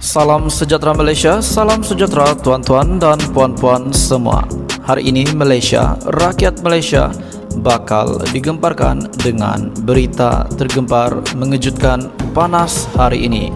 Salam sejahtera Malaysia, salam sejahtera tuan-tuan dan puan-puan semua. Hari ini Malaysia, rakyat Malaysia bakal digemparkan dengan berita tergempar mengejutkan panas hari ini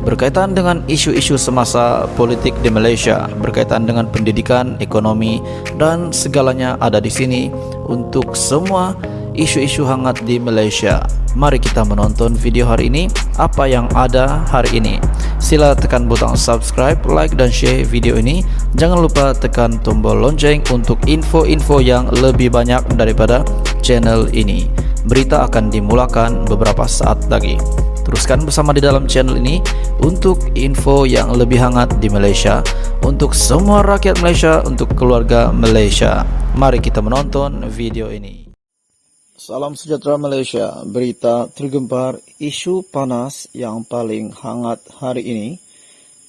berkaitan dengan isu-isu semasa politik di Malaysia, berkaitan dengan pendidikan, ekonomi dan segalanya ada di sini untuk semua isu-isu hangat di Malaysia. Mari kita menonton video hari ini, apa yang ada hari ini. Sila tekan butang subscribe, like dan share video ini. Jangan lupa tekan tombol lonceng untuk info-info yang lebih banyak daripada channel ini. Berita akan dimulakan beberapa saat lagi. Teruskan bersama di dalam channel ini untuk info yang lebih hangat di Malaysia, untuk semua rakyat Malaysia, untuk keluarga Malaysia. Mari kita menonton video ini. Salam sejahtera Malaysia, berita tergempar isu panas yang paling hangat hari ini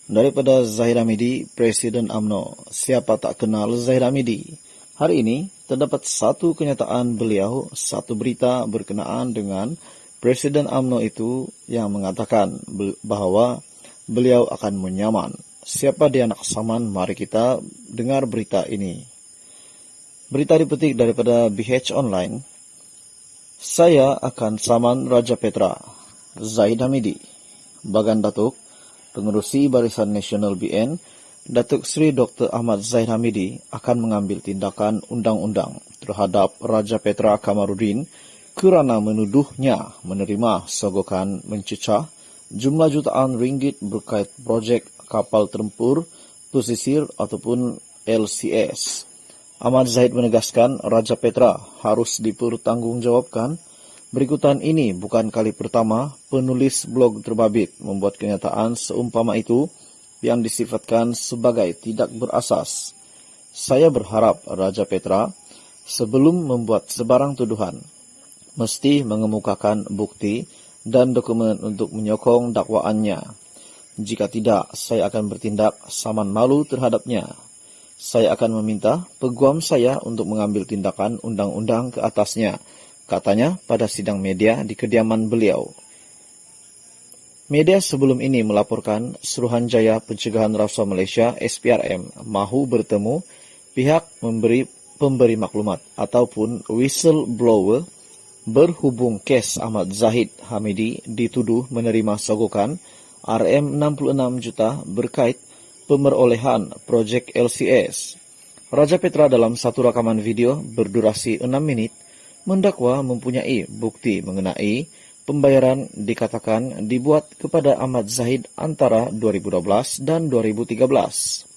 daripada Zahid Hamidi, Presiden UMNO. Siapa tak kenal Zahid Hamidi? Hari ini terdapat satu kenyataan beliau, satu berita berkenaan dengan Presiden UMNO itu yang mengatakan bahawa beliau akan menyaman. Siapa dia nak saman? Mari kita dengar berita ini. Berita dipetik daripada BH Online. Saya akan saman Raja Petra, Zahid Hamidi. Bagan Datuk, Pengerusi Barisan Nasional BN, Datuk Seri Dr. Ahmad Zahid Hamidi akan mengambil tindakan undang-undang terhadap Raja Petra Kamarudin kerana menuduhnya menerima sogokan mencecah jumlah jutaan ringgit berkait projek kapal tempur pesisir ataupun LCS. Ahmad Zahid menegaskan Raja Petra harus dipertanggungjawabkan. Berikutan ini bukan kali pertama penulis blog terbabit membuat kenyataan seumpama itu yang disifatkan sebagai tidak berasas. Saya berharap Raja Petra sebelum membuat sebarang tuduhan mesti mengemukakan bukti dan dokumen untuk menyokong dakwaannya. Jika tidak, saya akan bertindak saman malu terhadapnya. Saya akan meminta peguam saya untuk mengambil tindakan undang-undang ke atasnya, katanya pada sidang media di kediaman beliau. Media sebelum ini melaporkan Suruhanjaya Pencegahan Rasuah Malaysia SPRM mahu bertemu pihak pemberi maklumat ataupun whistleblower berhubung kes Ahmad Zahid Hamidi dituduh menerima sogokan RM66 juta berkait pemerolehan projek LCS. Raja Petra dalam satu rakaman video berdurasi 6 minit mendakwa mempunyai bukti mengenai pembayaran dikatakan dibuat kepada Ahmad Zahid antara 2012 dan 2013.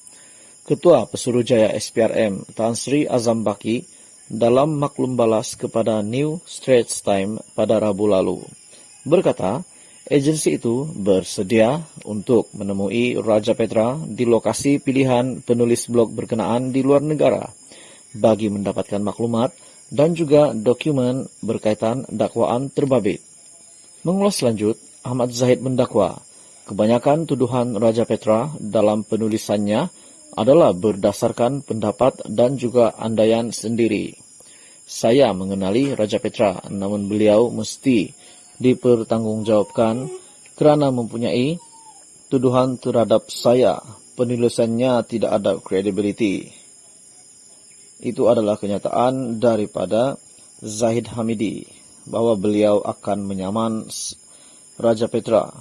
Ketua Pesuruhjaya SPRM Tan Sri Azam Baki dalam maklum balas kepada New Straits Times pada Rabu lalu berkata, agensi itu bersedia untuk menemui Raja Petra di lokasi pilihan penulis blog berkenaan di luar negara bagi mendapatkan maklumat dan juga dokumen berkaitan dakwaan terbabit. Mengulas lanjut, Ahmad Zahid mendakwa kebanyakan tuduhan Raja Petra dalam penulisannya adalah berdasarkan pendapat dan juga andaian sendiri. Saya mengenali Raja Petra, namun beliau mesti dipertanggungjawabkan kerana mempunyai tuduhan terhadap saya. Penulisannya tidak ada kredibiliti. Itu adalah kenyataan daripada Zahid Hamidi bahawa beliau akan menyaman Raja Petra.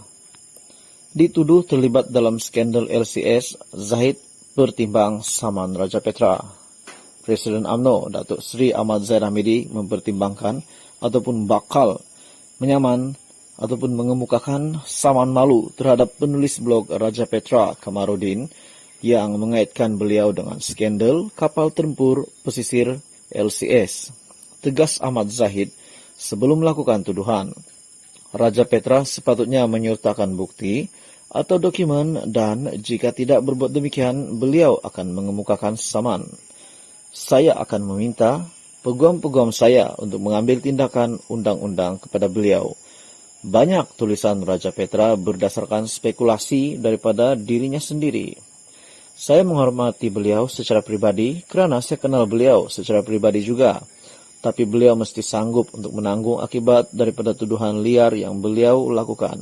Dituduh terlibat dalam skandal LCS, Zahid bertimbang saman Raja Petra. Presiden UMNO Datuk Seri Ahmad Zahid Hamidi mempertimbangkan ataupun bakal menyaman ataupun mengemukakan saman malu terhadap penulis blog Raja Petra Kamarudin yang mengaitkan beliau dengan skandal kapal tempur pesisir LCS. Tegas Ahmad Zahid sebelum melakukan tuduhan, Raja Petra sepatutnya menyertakan bukti atau dokumen dan jika tidak berbuat demikian, beliau akan mengemukakan saman. Saya akan meminta peguam-peguam saya untuk mengambil tindakan undang-undang kepada beliau. Banyak tulisan Raja Petra berdasarkan spekulasi daripada dirinya sendiri. Saya menghormati beliau secara pribadi kerana saya kenal beliau secara pribadi juga. Tapi beliau mesti sanggup untuk menanggung akibat daripada tuduhan liar yang beliau lakukan.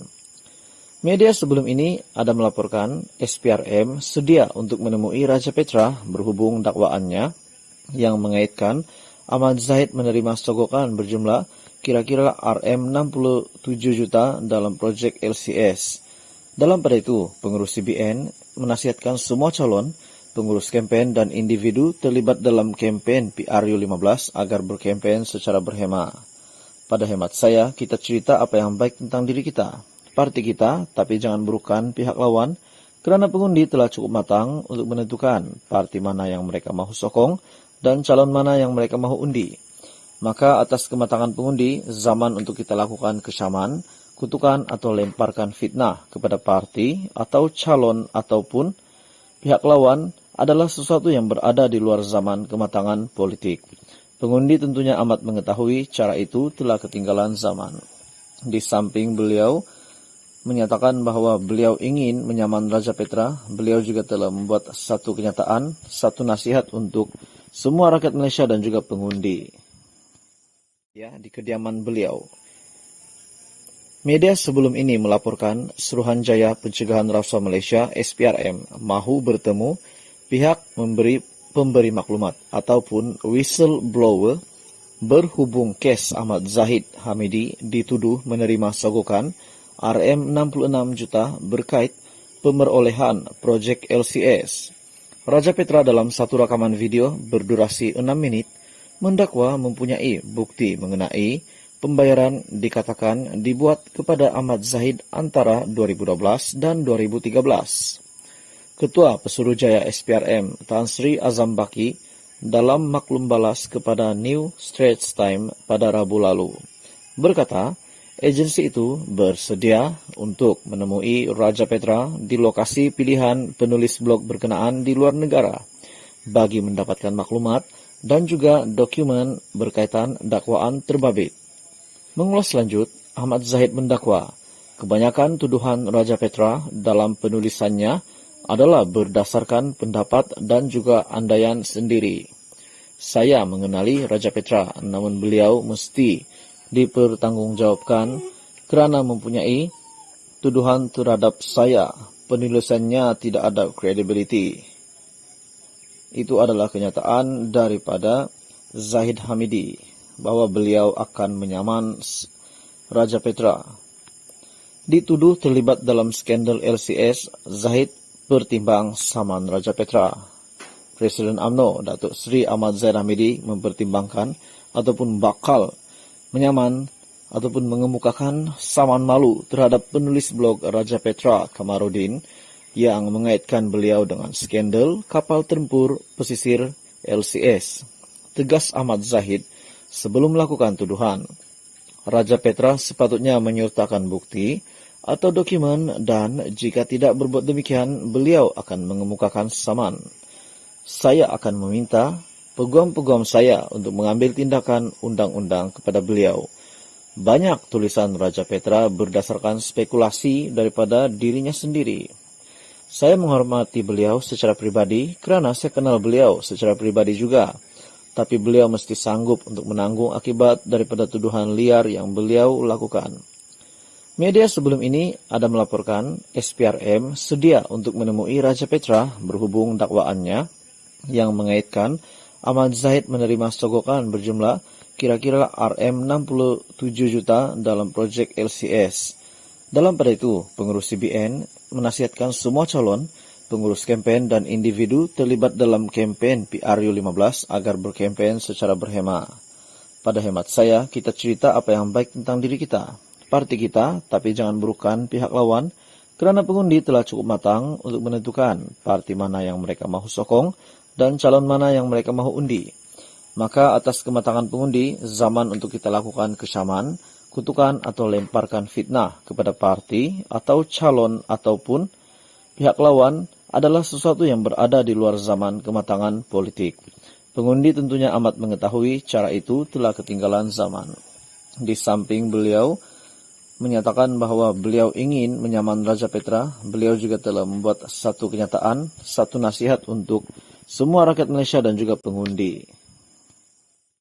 Media sebelum ini ada melaporkan SPRM sedia untuk menemui Raja Petra berhubung dakwaannya yang mengaitkan Ahmad Zahid menerima sogokan berjumlah kira-kira Rm67 juta dalam proyek LCS. Dalam pada itu, pengurus CBN menasihatkan semua calon, pengurus kempen dan individu terlibat dalam kempen PRU15 agar berkempen secara berhema. Pada hemat saya, kita cerita apa yang baik tentang diri kita, parti kita, tapi jangan burukan pihak lawan, karena pengundi telah cukup matang untuk menentukan parti mana yang mereka mahu sokong dan calon mana yang mereka mahu undi. Maka atas kematangan pengundi, zaman untuk kita lakukan kecaman, kutukan atau lemparkan fitnah kepada parti atau calon ataupun pihak lawan adalah sesuatu yang berada di luar zaman kematangan politik. Pengundi tentunya amat mengetahui cara itu telah ketinggalan zaman. Di samping beliau menyatakan bahwa beliau ingin menyaman Raja Petra, beliau juga telah membuat satu kenyataan, satu nasihat untuk semua rakyat Malaysia dan juga pengundi. Ya, di kediaman beliau. Media sebelum ini melaporkan Suruhanjaya Pencegahan Rasuah Malaysia SPRM mahu bertemu pihak pemberi maklumat ataupun whistleblower berhubung kes Ahmad Zahid Hamidi dituduh menerima sogokan Rm66 juta berkait pemerolehan proyek LCS. Raja Petra dalam satu rakaman video berdurasi 6 menit mendakwa mempunyai bukti mengenai pembayaran dikatakan dibuat kepada Ahmad Zahid antara 2012 dan 2013. Ketua Pesuruhjaya SPRM Tan Sri Azam Baki dalam maklum balas kepada New Straits Times pada Rabu lalu berkata, agensi itu bersedia untuk menemui Raja Petra di lokasi pilihan penulis blog berkenaan di luar negara bagi mendapatkan maklumat dan juga dokumen berkaitan dakwaan terbabit. Mengulas lanjut, Ahmad Zahid mendakwa kebanyakan tuduhan Raja Petra dalam penulisannya adalah berdasarkan pendapat dan juga andaian sendiri. Saya mengenali Raja Petra, namun beliau mesti dipertanggungjawabkan kerana mempunyai tuduhan terhadap saya. Penulisannya tidak ada credibility. Itu adalah kenyataan daripada Zahid Hamidi bahwa beliau akan menyaman Raja Petra. Dituduh terlibat dalam skandal LCS, Zahid bertimbang saman Raja Petra. Presiden UMNO Datuk Seri Ahmad Zahid Hamidi mempertimbangkan ataupun bakal menyaman ataupun mengemukakan saman malu terhadap penulis blog Raja Petra Kamarudin yang mengaitkan beliau dengan skandal kapal tempur pesisir LCS. Tegas Ahmad Zahid sebelum melakukan tuduhan, Raja Petra sepatutnya menyertakan bukti atau dokumen dan jika tidak berbuat demikian, beliau akan mengemukakan saman. Saya akan meminta peguam-peguam saya untuk mengambil tindakan undang-undang kepada beliau. Banyak tulisan Raja Petra berdasarkan spekulasi daripada dirinya sendiri. Saya menghormati beliau secara pribadi kerana saya kenal beliau secara pribadi juga. Tapi beliau mesti sanggup untuk menanggung akibat daripada tuduhan liar yang beliau lakukan. Media sebelum ini ada melaporkan SPRM sedia untuk menemui Raja Petra berhubung dakwaannya yang mengaitkan Ahmad Zahid menerima sogokan berjumlah kira-kira Rm67 juta dalam proyek LCS. Dalam pada itu, pengurus CBN menasihatkan semua calon, pengurus kempen dan individu terlibat dalam kempen PRU15 agar berkempen secara berhema. Pada hemat saya, kita cerita apa yang baik tentang diri kita, parti kita, tapi jangan burukan pihak lawan, kerana pengundi telah cukup matang untuk menentukan parti mana yang mereka mahu sokong dan calon mana yang mereka mahu undi. Maka atas kematangan pengundi, zaman untuk kita lakukan kecaman, kutukan atau lemparkan fitnah kepada parti atau calon ataupun pihak lawan adalah sesuatu yang berada di luar zaman kematangan politik. Pengundi tentunya amat mengetahui cara itu telah ketinggalan zaman. Di samping beliau menyatakan bahwa beliau ingin menyaman Raja Petra, beliau juga telah membuat satu kenyataan, satu nasihat untuk semua rakyat Malaysia dan juga pengundi.